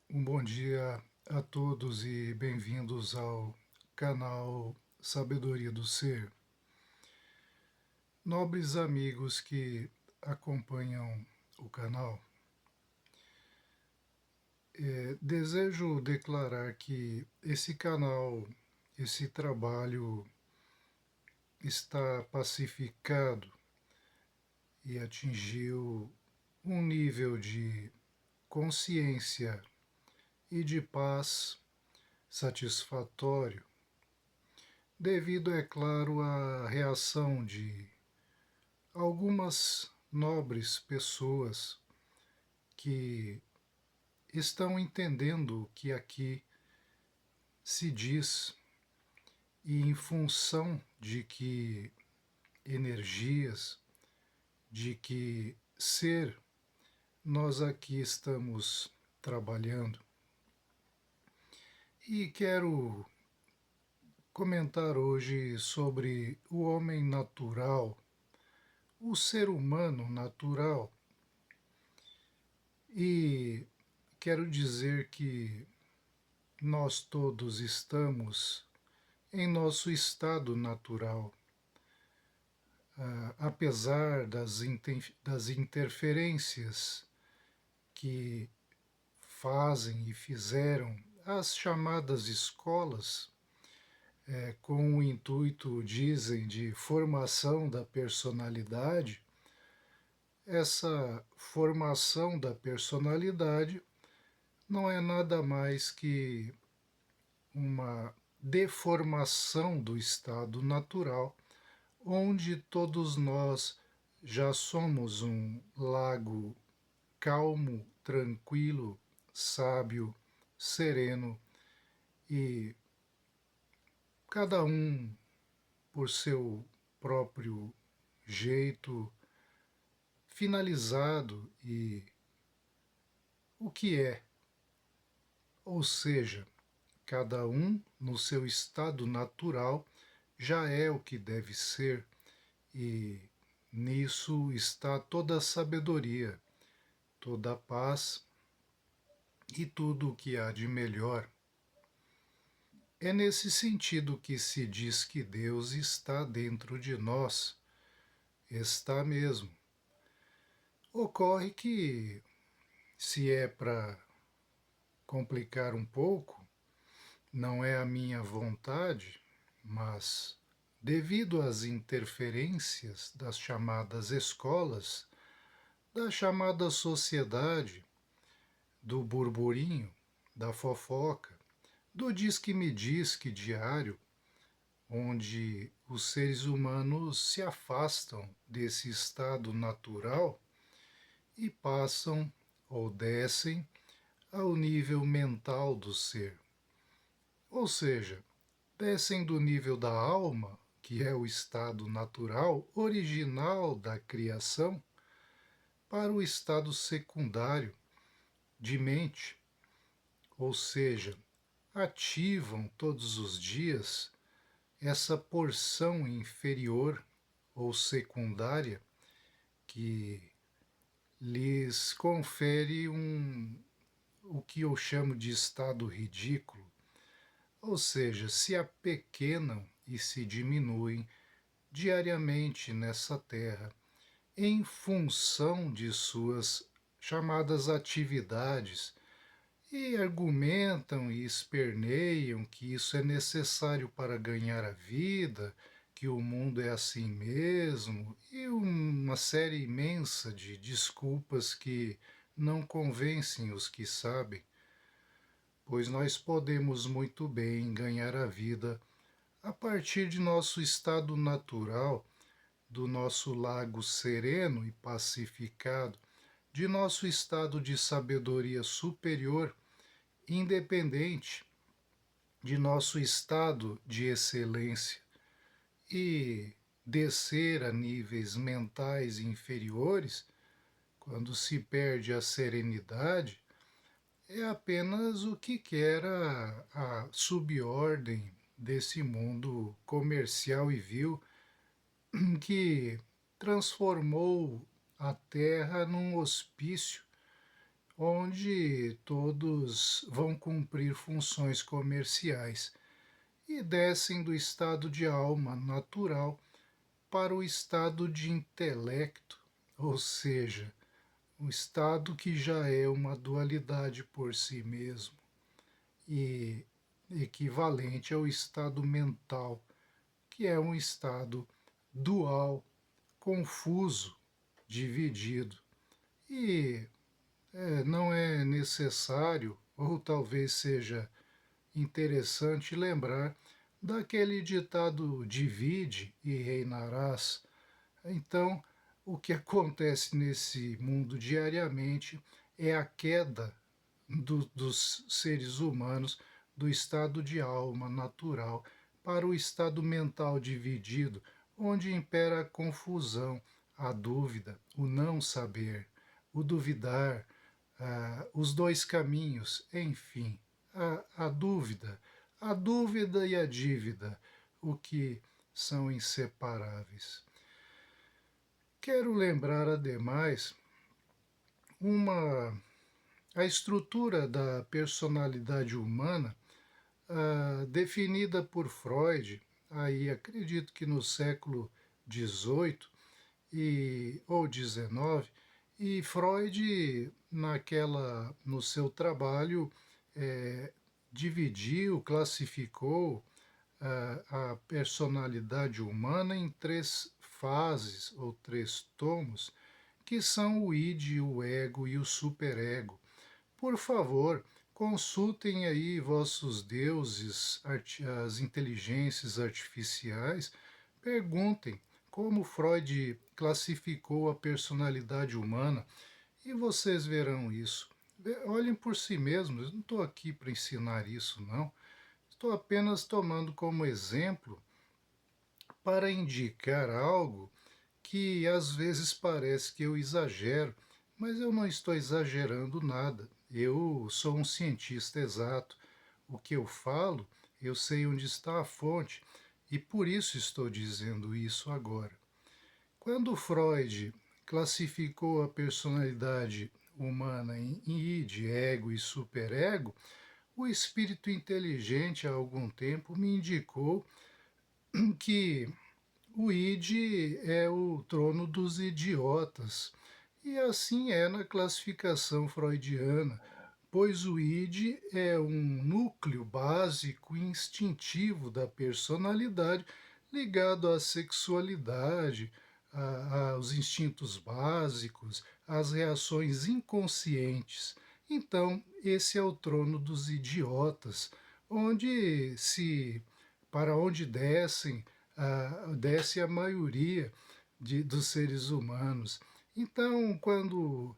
Um bom dia a todos e bem-vindos ao canal Sabedoria do Ser. Nobres amigos que acompanham o canal, desejo declarar que esse canal, esse trabalho está pacificado e atingiu um nível de consciência e de paz satisfatório, devido, é claro, à reação de algumas nobres pessoas que estão entendendo o que aqui se diz e em função de que energias, de que ser nós aqui estamos trabalhando. E quero comentar hoje sobre o homem natural, o ser humano natural. E quero dizer que nós todos estamos em nosso estado natural. Apesar das interferências que fazem e fizeram as chamadas escolas, com o intuito, dizem, de formação da personalidade, essa formação da personalidade não é nada mais que uma deformação do estado natural, onde todos nós já somos um lago calmo, tranquilo, sábio, sereno e cada um por seu próprio jeito finalizado e o que é, ou seja, cada um no seu estado natural já é o que deve ser e nisso está toda a sabedoria, toda a paz e tudo o que há de melhor. É nesse sentido que se diz que Deus está dentro de nós. Está mesmo. Ocorre que, se é para complicar um pouco, não é a minha vontade, mas devido às interferências das chamadas escolas, da chamada sociedade, do burburinho, da fofoca, do diz-que-me-diz-que diário, onde os seres humanos se afastam desse estado natural e passam ou descem ao nível mental do ser. Ou seja, descem do nível da alma, que é o estado natural, original da criação, para o estado secundário de mente, ou seja, ativam todos os dias essa porção inferior ou secundária que lhes confere o que eu chamo de estado ridículo, ou seja, se apequenam e se diminuem diariamente nessa terra em função de suas chamadas atividades e argumentam e esperneiam que isso é necessário para ganhar a vida, que o mundo é assim mesmo, e uma série imensa de desculpas que não convencem os que sabem, pois nós podemos muito bem ganhar a vida a partir de nosso estado natural, do nosso lago sereno e pacificado, de nosso estado de sabedoria superior, independente de nosso estado de excelência, e descer a níveis mentais inferiores, quando se perde a serenidade, é apenas o que quer a subordem desse mundo comercial e vil que transformou a Terra num hospício onde todos vão cumprir funções comerciais e descem do estado de alma natural para o estado de intelecto, ou seja, um estado que já é uma dualidade por si mesmo e equivalente ao estado mental, que é um estado dual, confuso, dividido. E não é necessário, ou talvez seja interessante lembrar daquele ditado divide e reinarás. Então, o que acontece nesse mundo diariamente é a queda dos seres humanos do estado de alma natural para o estado mental dividido, onde impera a confusão, a dúvida, o não saber, o duvidar, os dois caminhos, enfim, a dúvida e a dívida, o que são inseparáveis. Quero lembrar, ademais, uma a estrutura da personalidade humana, definida por Freud, aí acredito que no século XVIII ou XIX, e Freud, no seu trabalho, dividiu, classificou a personalidade humana em três fases ou três tomos, que são o id, o ego e o superego. Por favor, consultem aí vossos deuses, as inteligências artificiais, perguntem como Freud classificou a personalidade humana e vocês verão isso. Olhem por si mesmos, eu não estou aqui para ensinar isso, não. Estou apenas tomando como exemplo para indicar algo que às vezes parece que eu exagero, mas eu não estou exagerando nada. Eu sou um cientista exato. O que eu falo, eu sei onde está a fonte e por isso estou dizendo isso agora. Quando Freud classificou a personalidade humana em id, ego e superego, o espírito inteligente há algum tempo me indicou que o id é o trono dos idiotas. E assim é na classificação freudiana, pois o id é um núcleo básico e instintivo da personalidade ligado à sexualidade, aos instintos básicos, às reações inconscientes. Então, esse é o trono dos idiotas, onde se para onde desce a maioria dos seres humanos. Então, quando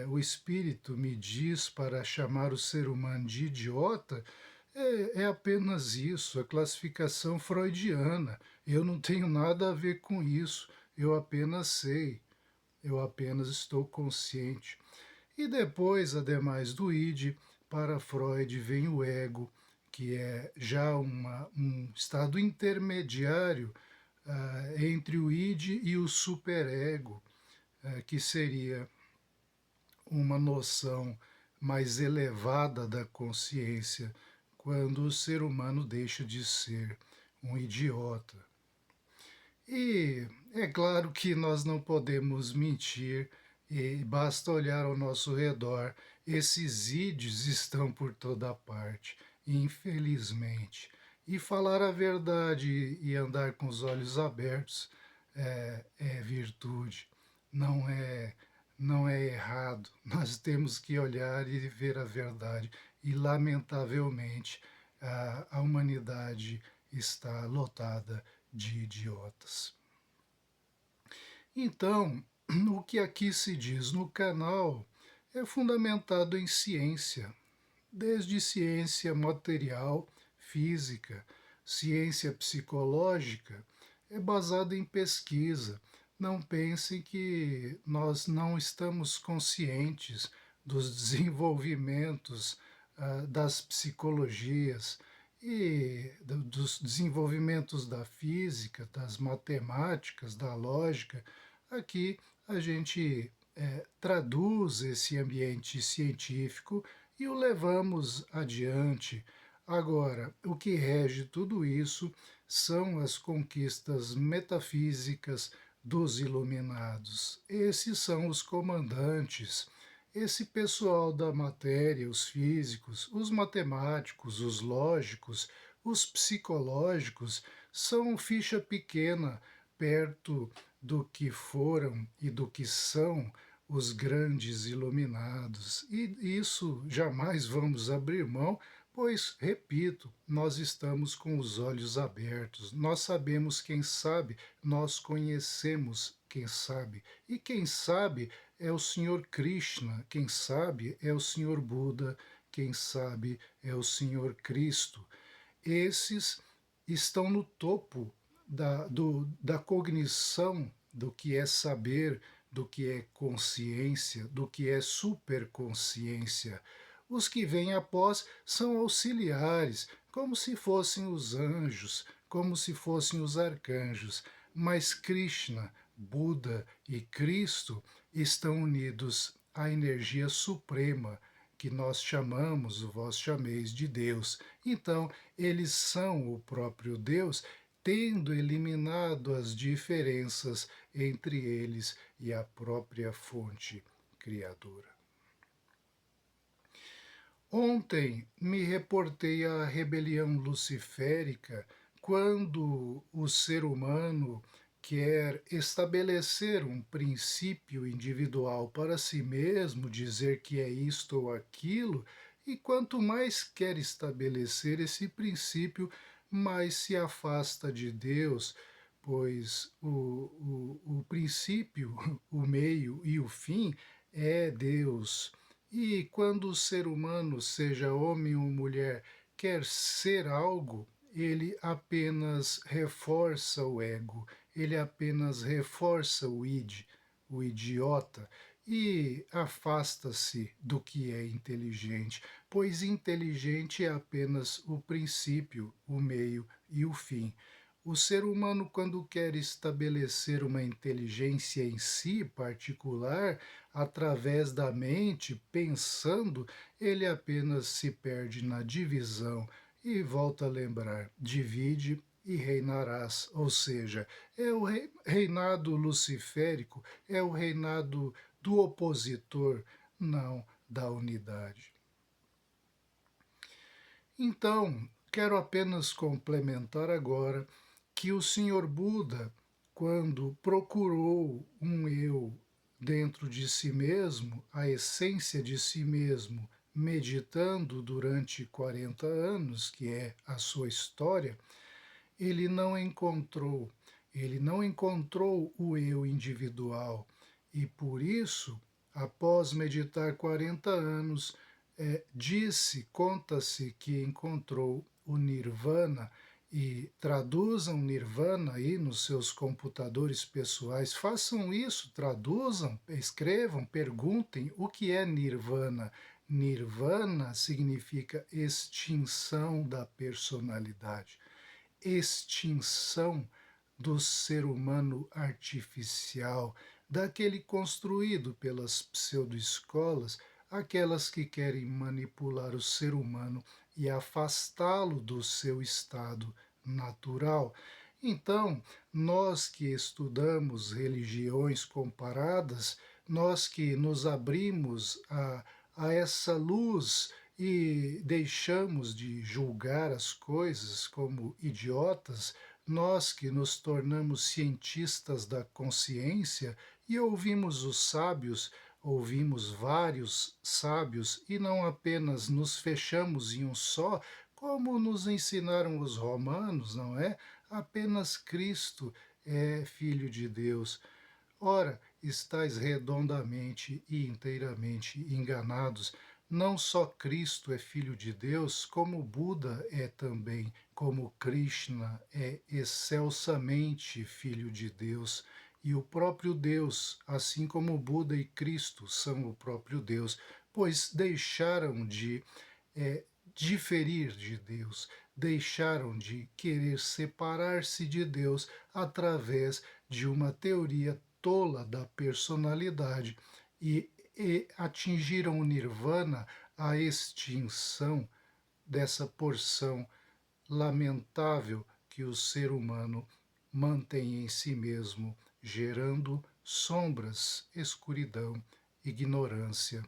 o espírito me diz para chamar o ser humano de idiota, é apenas isso, a classificação freudiana. Eu não tenho nada a ver com isso, eu apenas sei, eu apenas estou consciente. E depois, ademais do id, para Freud vem o ego, que é já um estado intermediário entre o id e o superego, que seria uma noção mais elevada da consciência, quando o ser humano deixa de ser um idiota. E é claro que nós não podemos mentir e basta olhar ao nosso redor. Esses ídios estão por toda parte, infelizmente. E falar a verdade e andar com os olhos abertos é virtude, não é, não é errado. Nós temos que olhar e ver a verdade. E, lamentavelmente, a humanidade está lotada de idiotas. Então, o que aqui se diz no canal é fundamentado em ciência, desde ciência material, física, ciência psicológica, é baseado em pesquisa. Não pensem que nós não estamos conscientes dos desenvolvimentos das psicologias e dos desenvolvimentos da física, das matemáticas, da lógica. Aqui a gente traduz esse ambiente científico e o levamos adiante. Agora, o que rege tudo isso são as conquistas metafísicas dos iluminados. Esses são os comandantes. Esse pessoal da matéria, os físicos, os matemáticos, os lógicos, os psicológicos, são ficha pequena perto do que foram e do que são os grandes iluminados. E isso jamais vamos abrir mão, pois, repito, nós estamos com os olhos abertos. Nós sabemos quem sabe, nós conhecemos quem sabe. E quem sabe é o Senhor Krishna, quem sabe é o Senhor Buda, quem sabe é o Senhor Cristo. Esses estão no topo da cognição do que é saber, do que é consciência, do que é superconsciência. Os que vêm após são auxiliares, como se fossem os anjos, como se fossem os arcanjos, mas Krishna, Buda e Cristo estão unidos à energia suprema que nós chamamos, vós chameis de Deus. Então, eles são o próprio Deus, tendo eliminado as diferenças entre eles e a própria fonte criadora. Ontem me reportei à rebelião luciférica quando o ser humano quer estabelecer um princípio individual para si mesmo, dizer que é isto ou aquilo, e quanto mais quer estabelecer esse princípio, mais se afasta de Deus, pois o princípio, o meio e o fim é Deus. E quando o ser humano, seja homem ou mulher, quer ser algo, ele apenas reforça o ego, ele apenas reforça o id, o idiota, e afasta-se do que é inteligente, pois inteligente é apenas o princípio, o meio e o fim. O ser humano, quando quer estabelecer uma inteligência em si particular, através da mente, pensando, ele apenas se perde na divisão e volta a lembrar: divide e reinarás. Ou seja, é o reinado luciférico, é o reinado do opositor, não da unidade. Então, quero apenas complementar agora que o Senhor Buda, quando procurou um eu dentro de si mesmo, a essência de si mesmo, meditando durante 40 anos, que é a sua história, ele não encontrou, ele não encontrou o eu individual. E por isso, após meditar 40 anos, conta-se que encontrou o Nirvana, e traduzam Nirvana aí nos seus computadores pessoais, façam isso, traduzam, escrevam, perguntem o que é Nirvana. Nirvana significa extinção da personalidade, extinção do ser humano artificial, daquele construído pelas pseudoescolas, aquelas que querem manipular o ser humano e afastá-lo do seu estado natural. Então, nós que estudamos religiões comparadas, nós que nos abrimos a essa luz e deixamos de julgar as coisas como idiotas, nós que nos tornamos cientistas da consciência e ouvimos os sábios, ouvimos vários sábios e não apenas nos fechamos em um só, como nos ensinaram os romanos, não é? Apenas Cristo é Filho de Deus. Ora, estáis redondamente e inteiramente enganados. Não só Cristo é Filho de Deus, como Buda é também, como Krishna é excelsamente Filho de Deus. E o próprio Deus, assim como Buda e Cristo são o próprio Deus, pois deixaram de é, diferir de Deus, deixaram de querer separar-se de Deus através de uma teoria tola da personalidade e atingiram o nirvana, a extinção dessa porção lamentável que o ser humano mantém em si mesmo, gerando sombras, escuridão, ignorância,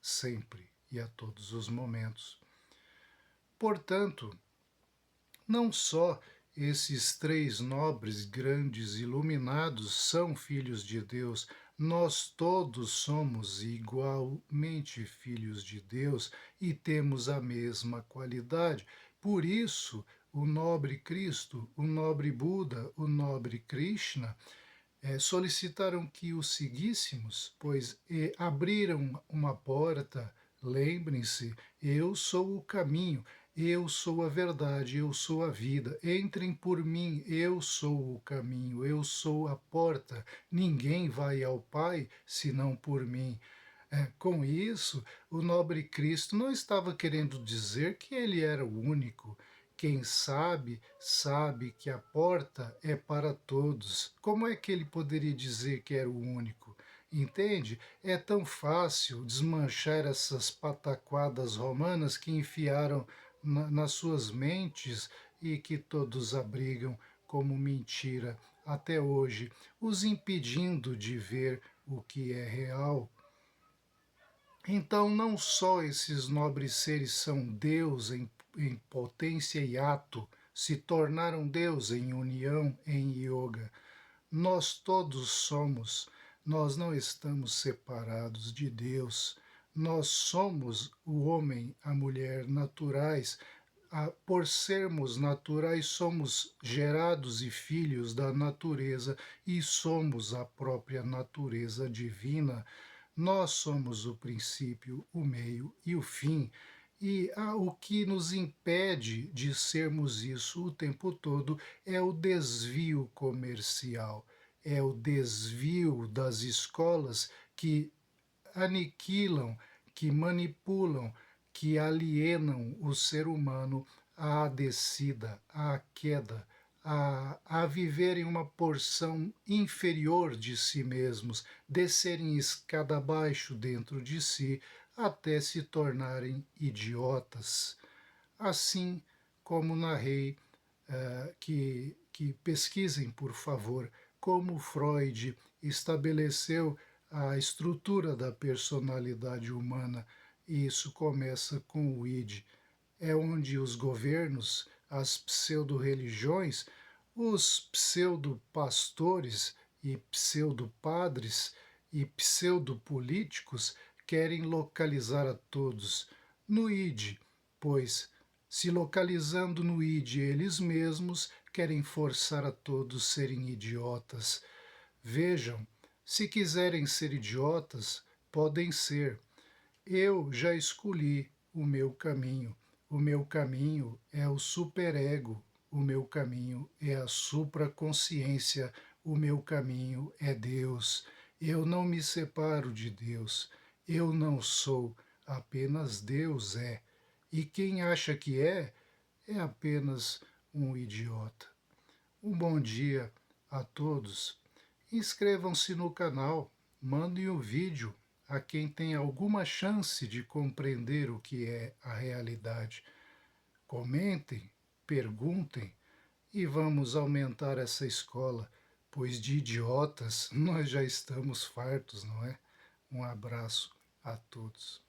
sempre e a todos os momentos. Portanto, não só esses três nobres, grandes, iluminados são filhos de Deus, nós todos somos igualmente filhos de Deus e temos a mesma qualidade. Por isso, o nobre Cristo, o nobre Buda, o nobre Krishna solicitaram que o seguíssemos, pois abriram uma porta. Lembrem-se, eu sou o caminho, eu sou a verdade, eu sou a vida. Entrem por mim, eu sou o caminho, eu sou a porta. Ninguém vai ao Pai senão por mim. Com isso, o nobre Cristo não estava querendo dizer que ele era o único. Quem sabe, sabe que a porta é para todos. Como é que ele poderia dizer que era o único? Entende? É tão fácil desmanchar essas pataquadas romanas que enfiaram nas suas mentes e que todos abrigam como mentira até hoje, os impedindo de ver o que é real. Então, não só esses nobres seres são Deus em potência e ato, se tornaram Deus em união, em yoga. Nós todos somos, nós não estamos separados de Deus. Nós somos o homem, a mulher naturais. Por sermos naturais, somos gerados e filhos da natureza e somos a própria natureza divina. Nós somos o princípio, o meio e o fim. E o que nos impede de sermos isso o tempo todo é o desvio comercial, é o desvio das escolas que aniquilam, que manipulam, que alienam o ser humano à descida, à queda, a viverem uma porção inferior de si mesmos, descerem escada abaixo dentro de si, até se tornarem idiotas. Assim como narrei, que pesquisem, por favor, como Freud estabeleceu a estrutura da personalidade humana, e isso começa com o id. É onde os governos, as pseudo-religiões, os pseudo-pastores e pseudo-padres e pseudo-políticos querem localizar a todos no id, pois, se localizando no id eles mesmos, querem forçar a todos serem idiotas. Vejam, se quiserem ser idiotas, podem ser. Eu já escolhi o meu caminho. O meu caminho é o superego. O meu caminho é a supraconsciência. O meu caminho é Deus. Eu não me separo de Deus. Eu não sou, apenas Deus é. E quem acha que é apenas um idiota. Um bom dia a todos. Inscrevam-se no canal, mandem o vídeo a quem tem alguma chance de compreender o que é a realidade. Comentem, perguntem e vamos aumentar essa escola, pois de idiotas nós já estamos fartos, não é? Um abraço a todos.